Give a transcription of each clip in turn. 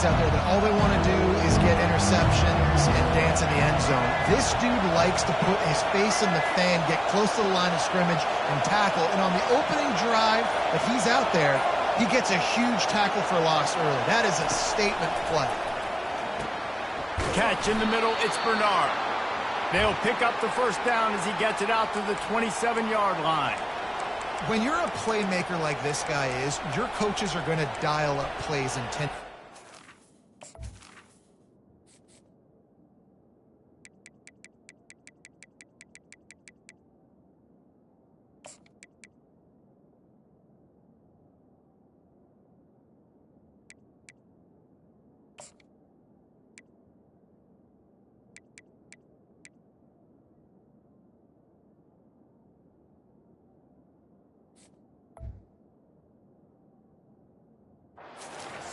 guys out there that all they want to do is get interceptions and dance in the end zone. This dude likes to put his face in the fan, get close to the line of scrimmage, and tackle. And on the opening drive that he's out there, he gets a huge tackle for loss early. That is a statement play. Catch in the middle, it's Bernard. They'll pick up the first down as he gets it out to the 27-yard line. When you're a playmaker like this guy is, your coaches are going to dial up plays intentionally.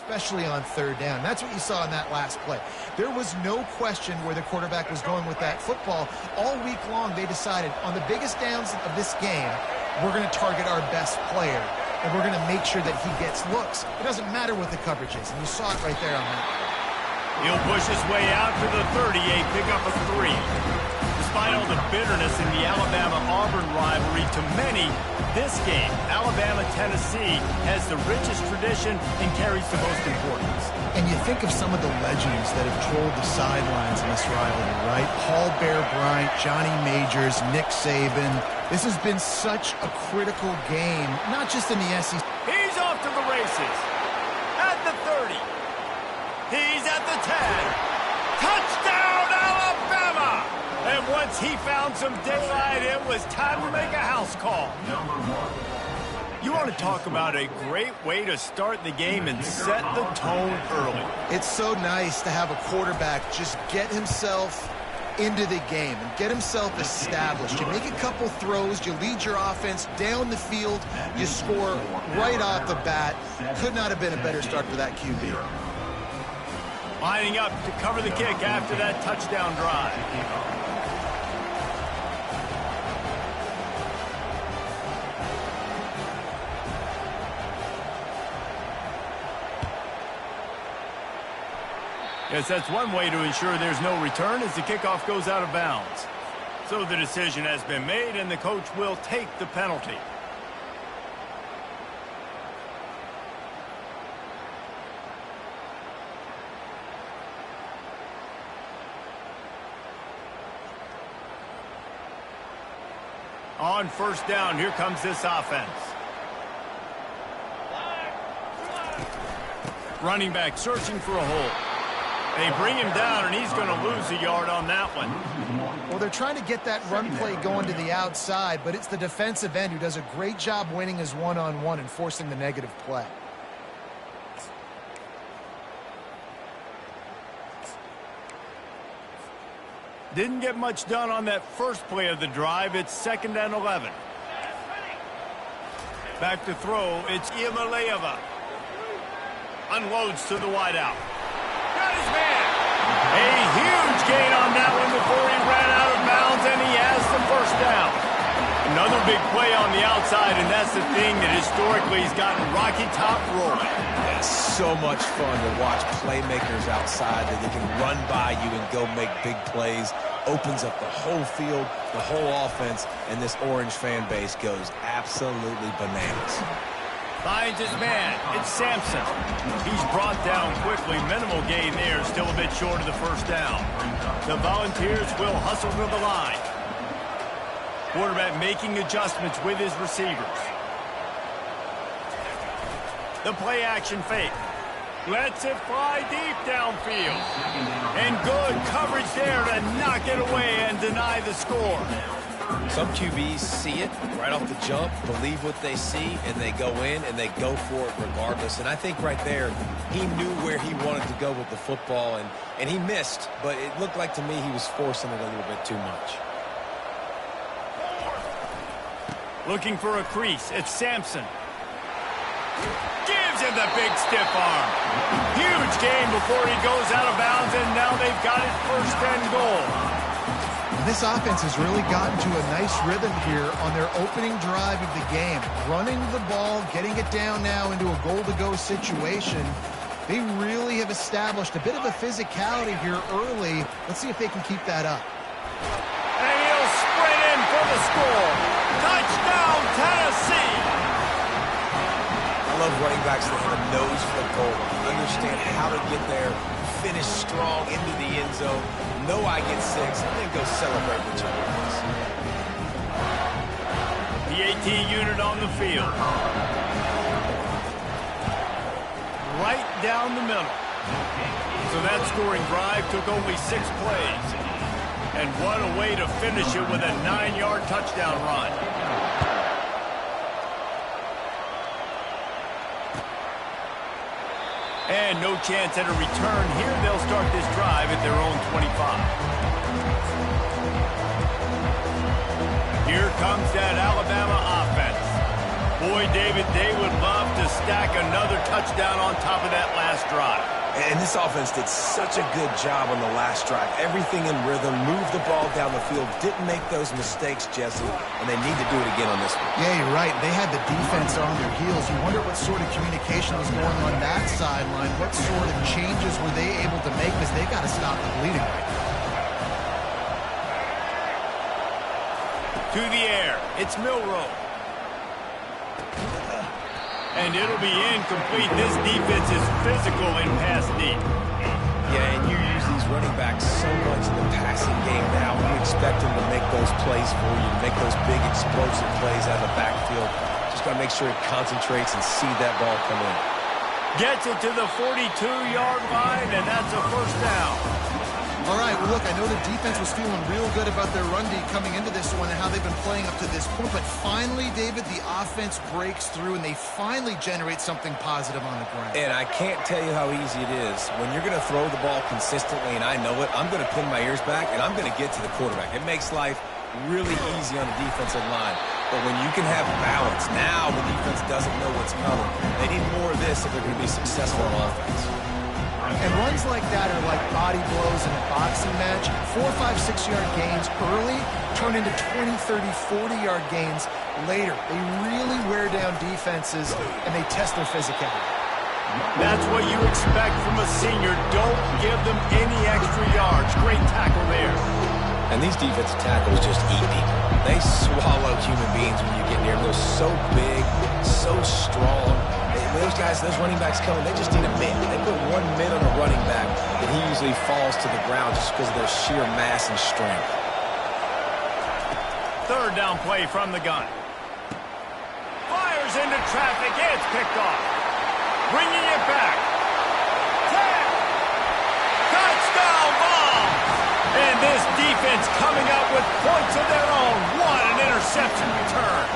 Especially on third down. That's what you saw in that last play. There was no question where the quarterback was going with that football. All week long, they decided on the biggest downs of this game, we're going to target our best player, and we're going to make sure that he gets looks. It doesn't matter what the coverage is, and you saw it right there on that. He'll push his way out to the 38, pick up a 3. Despite all the bitterness in the Alabama-Auburn rivalry, to many, this game, Alabama-Tennessee, has the richest tradition and carries the most importance. And you think of some of the legends that have trolled the sidelines in this rivalry, right? Paul Bear Bryant, Johnny Majors, Nick Saban. This has been such a critical game, not just in the SEC. He's off to the races. At the 30. He's at the 10. Touchdown, Alabama! And once he found some daylight, it was time to make a house call. You want to talk about a great way to start the game and set the tone early. It's so nice to have a quarterback just get himself into the game and get himself established. You make a couple throws, you lead your offense down the field, you score right off the bat. Could not have been a better start for that QB. Lining up to cover the kick after that touchdown drive. Yes, that's one way to ensure there's no return as the kickoff goes out of bounds. So the decision has been made, and the coach will take the penalty. On first down, here comes this offense. Running back searching for a hole. They bring him down, and he's going to lose a yard on that one. Well, they're trying to get that run play going to the outside, but it's the defensive end who does a great job winning his one-on-one and forcing the negative play. Didn't get much done on that first play of the drive. It's 2nd and 11. Back to throw. It's Iamaleava. Unloads to the wideout. Got his man. A huge gain on that one before he ran out of bounds, and he has the first down. Another big play on the outside, and that's the thing that historically has gotten Rocky Top rolling. It's so much fun to watch playmakers outside that they can run by you and go make big plays. Opens up the whole field, the whole offense, and this Orange fan base goes absolutely bananas. Finds his man. It's Sampson. He's brought down quickly. Minimal gain there. Still a bit short of the first down. The Volunteers will hustle to the line. Quarterback making adjustments with his receivers. The play action fake. Lets it fly deep downfield. And good coverage there to knock it away and deny the score. Some QBs see it right off the jump, believe what they see, and they go in and they go for it regardless. And I think right there, he knew where he wanted to go with the football, and he missed, but it looked like to me he was forcing it a little bit too much. Looking for a crease. It's Sampson. Gives him the big stiff arm. Huge gain before he goes out of bounds, and now they've got it 1st and goal. This offense has really gotten to a nice rhythm here on their opening drive of the game. Running the ball, getting it down now into a goal-to-go situation. They really have established a bit of a physicality here early. Let's see if they can keep that up. And he'll sprint in for the score. Touchdown, Tennessee! I love running backs that have a nose for the goal, understand how to get there, finish strong into the end zone, know I get 6, and then go celebrate with your boys. The AT unit on the field. Right down the middle. So that scoring drive took only 6 plays. And what a way to finish it with a 9-yard touchdown run. And no chance at a return here. They'll start this drive at their own 25. Here comes that Alabama offense. Boy, David, they would love to stack another touchdown on top of that last drive. And this offense did such a good job on the last drive. Everything in rhythm, moved the ball down the field, didn't make those mistakes, Jesse, and they need to do it again on this one. Yeah, you're right. They had the defense on their heels. You wonder what sort of communication was going on that sideline. What sort of changes were they able to make, because they got to stop the bleeding right now. To the air, it's Milroe. And it'll be incomplete. This defense is physical in pass deep. Yeah, and you use these running backs so much in the passing game now. You expect them to make those plays for you, to make those big explosive plays out of the backfield. Just got to make sure he concentrates and see that ball come in. Gets it to the 42-yard line, and that's a first down. All right, well, look, I know the defense was feeling real good about their run D coming into this one and how they've been playing up to this point, but finally, David, the offense breaks through and they finally generate something positive on the ground. And I can't tell you how easy it is. When you're going to throw the ball consistently, and I know it, I'm going to pin my ears back, and I'm going to get to the quarterback. It makes life really easy on the defensive line. But when you can have balance, now the defense doesn't know what's coming. They need more of this if they're going to be successful on offense. And runs like that are like body blows in a boxing match. 4, 5, 6-yard gains early turn into 20, 30, 40-yard gains later. They really wear down defenses, and they test their physicality. That's what you expect from a senior. Don't give them any extra yards. Great tackle there. And these defensive tackles just eat people. They swallow human beings when you get near them. They're so big, so strong. Those guys, those running backs coming, they just need a mid. They put one mid on a running back, and he usually falls to the ground just because of their sheer mass and strength. Third down play from the gun. Fires into traffic. It's picked off. Bringing it back. 10. Touchdown ball. And this defense coming up with points of their own. What an interception return.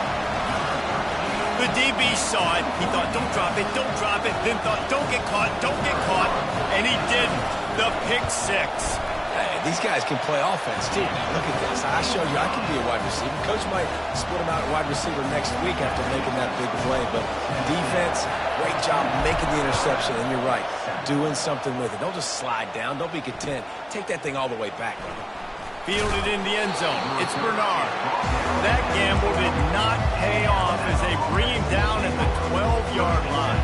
The DB saw it. He thought, don't drop it, don't drop it. Then thought, don't get caught, don't get caught. And he didn't. The pick 6. Hey, these guys can play offense, too. Now, look at this. I showed you I can be a wide receiver. Coach might split him out at wide receiver next week after making that big play. But defense, great job making the interception. And you're right, doing something with it. Don't just slide down. Don't be content. Take that thing all the way back, brother. Fielded in the end zone. It's Bernard. That gamble did not pay off as they bring him down at the 12-yard line.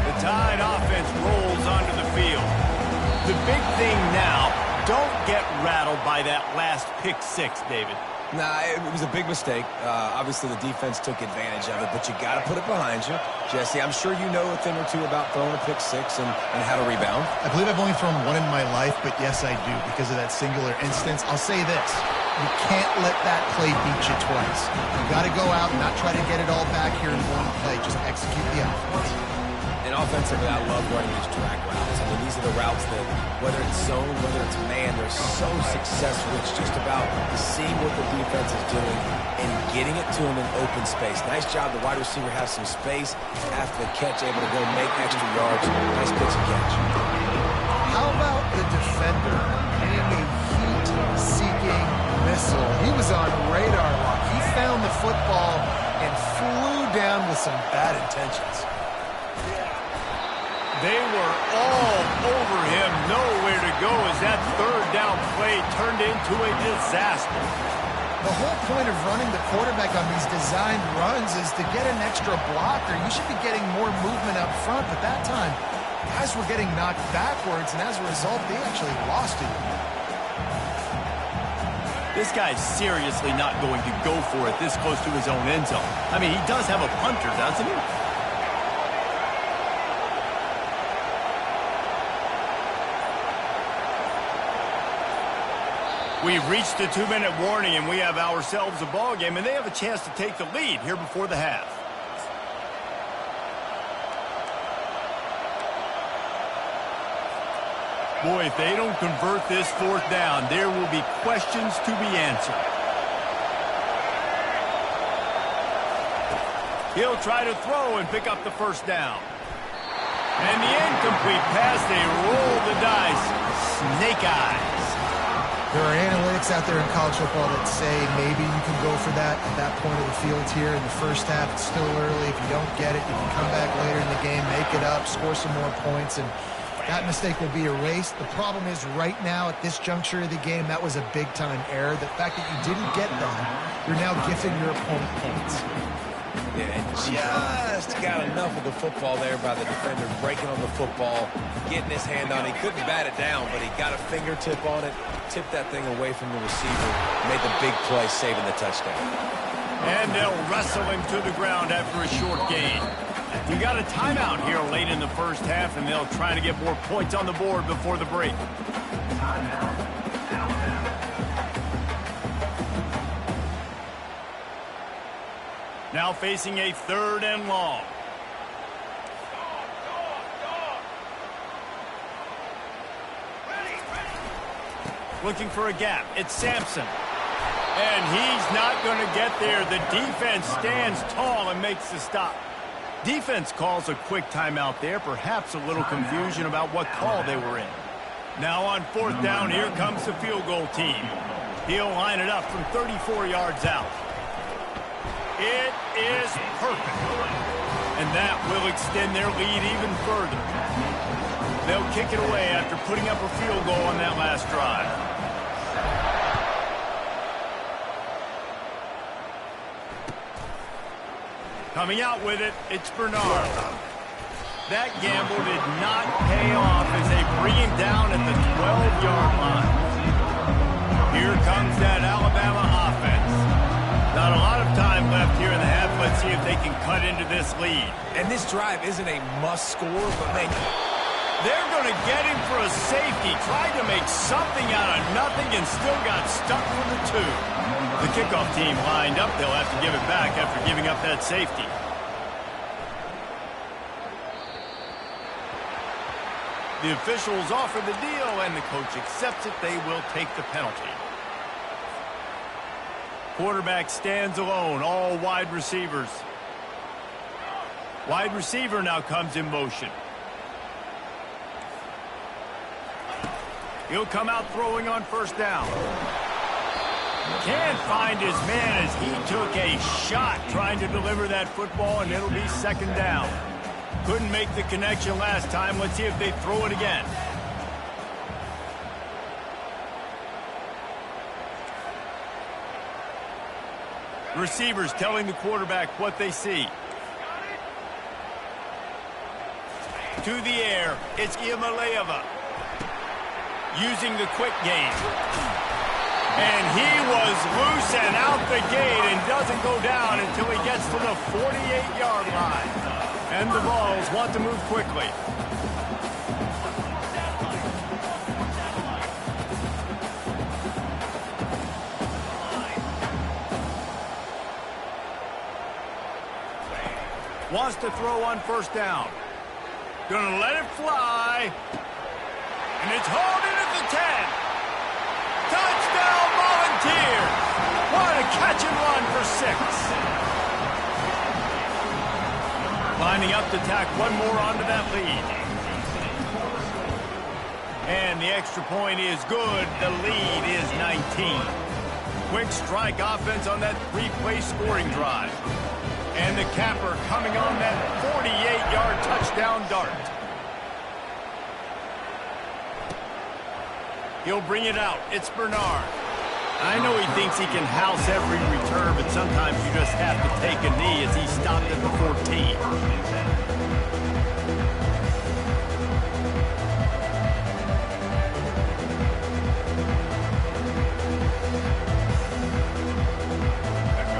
The Tide offense rolls onto the field. The big thing now, don't get rattled by that last pick 6, David. Nah, it was a big mistake. Obviously, the defense took advantage of it, but you got to put it behind you. Jesse, I'm sure you know a thing or two about throwing a pick 6 and how to rebound. I believe I've only thrown one in my life, but yes, I do, because of that singular instance. I'll say this. You can't let that play beat you twice. You got to go out and not try to get it all back here in one play. Just execute the offense. And offensively, I love running these drag routes. I mean, these are the routes that, whether it's zone, whether it's man, they're so successful. It's just about seeing what the defense is doing and getting it to them in open space. Nice job. The wide receiver has some space after the catch, able to go make extra yards. Nice pitch and catch. How about the defender hitting a heat-seeking missile? He was on radar lock. He found the football and flew down with some bad intentions. They were all over him, nowhere to go as that third down play turned into a disaster. The whole point of running the quarterback on these designed runs is to get an extra blocker. You should be getting more movement up front, but that time, guys were getting knocked backwards, and as a result, they actually lost to you. This guy's seriously not going to go for it this close to his own end zone. I mean, he does have a punter, doesn't he? We've reached the 2-minute warning, and we have ourselves a ball game, and they have a chance to take the lead here before the half. Boy, if they don't convert this fourth down, there will be questions to be answered. He'll try to throw and pick up the first down. And the incomplete pass, they roll the dice. Snake eyes. There are analytics out there in college football that say maybe you can go for that at that point of the field here in the first half. It's still early. If you don't get it, you can come back later in the game, make it up, score some more points, and that mistake will be erased. The problem is right now at this juncture of the game, that was a big-time error. The fact that you didn't get that, you're now gifting your opponent points. Yeah, and just got enough of the football there by the defender, breaking on the football, getting his hand on it. He couldn't bat it down, but he got a fingertip on it, tipped that thing away from the receiver, made the big play, saving the touchdown. And they'll wrestle him to the ground after a short gain. You got a timeout here late in the first half, and they'll try to get more points on the board before the break. Now facing a 3rd and long. Looking for a gap. It's Sampson. And he's not going to get there. The defense stands tall and makes the stop. Defense calls a quick timeout there. Perhaps a little confusion about what call they were in. Now on 4th down, here comes the field goal team. He'll line it up from 34 yards out. It is perfect. And that will extend their lead even further. They'll kick it away after putting up a field goal on that last drive. Coming out with it, it's Bernard. That gamble did not pay off as they bring him down at the 12-yard line. Here comes that Alabama offense. Not a lot of time left here in the half. Let's see if they can cut into this lead. And this drive isn't a must score, but man, they're going to get him for a safety. Tried to make something out of nothing and still got stuck for the 2. The kickoff team lined up. They'll have to give it back after giving up that safety. The officials offer the deal, and the coach accepts it. They will take the penalty. Quarterback stands alone, all wide receivers. Wide receiver now comes in motion. He'll come out throwing on 1st down. Can't find his man as he took a shot trying to deliver that football, and it'll be 2nd down. Couldn't make the connection last time. Let's see if they throw it again. Receivers telling the quarterback what they see. To the air, it's Iamaleava. Using the quick game. And he was loose and out the gate and doesn't go down until he gets to the 48-yard line. And the Vols want to move quickly. Wants to throw on 1st down. Gonna let it fly. And it's hauled in at the 10. Touchdown Volunteers. What a catch and run for 6. Lining up to tack one more onto that lead. And the extra point is good. The lead is 19. Quick strike offense on that 3-play scoring drive. And the capper coming on that 48-yard touchdown dart. He'll bring it out. It's Bernard. I know he thinks he can house every return, but sometimes you just have to take a knee as he stopped at the 14.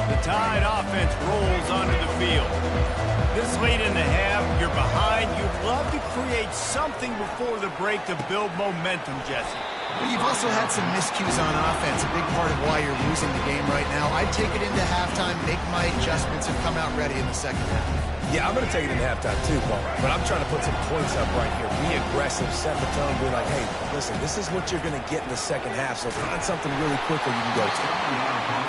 The Tide offense rolls onto the field. This late in the half, you're behind. You'd love to create something before the break to build momentum, Jesse. You've also had some miscues on offense, a big part of why you're losing the game right now. I'd take it into halftime, make my adjustments, and come out ready in the second half. Yeah, I'm going to take it into halftime too, Paul. But I'm trying to put some points up right here. Be aggressive, set the tone, be like, hey, listen, this is what you're going to get in the second half, so find something really quickly you can go to.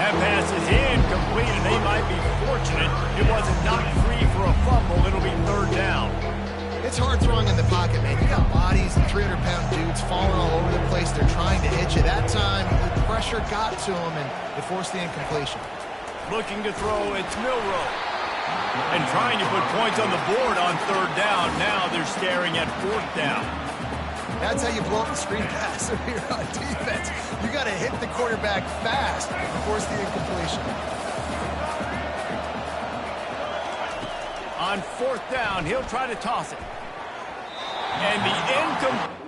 That pass is incomplete, and they might be fortunate it wasn't knocked free for a fumble. It'll be third down. It's hard throwing in the pocket, man. You got bodies and 300-pound dudes falling all over the place. They're trying to hit you. That time, the pressure got to them, and it forced the incompletion. Looking to throw, it's Milroe. And trying to put points on the board on third down. Now they're staring at fourth down. That's how you blow up the screen pass here on defense. You got to hit the quarterback fast and force the incompletion. On fourth down, he'll try to toss it. And the incomplete.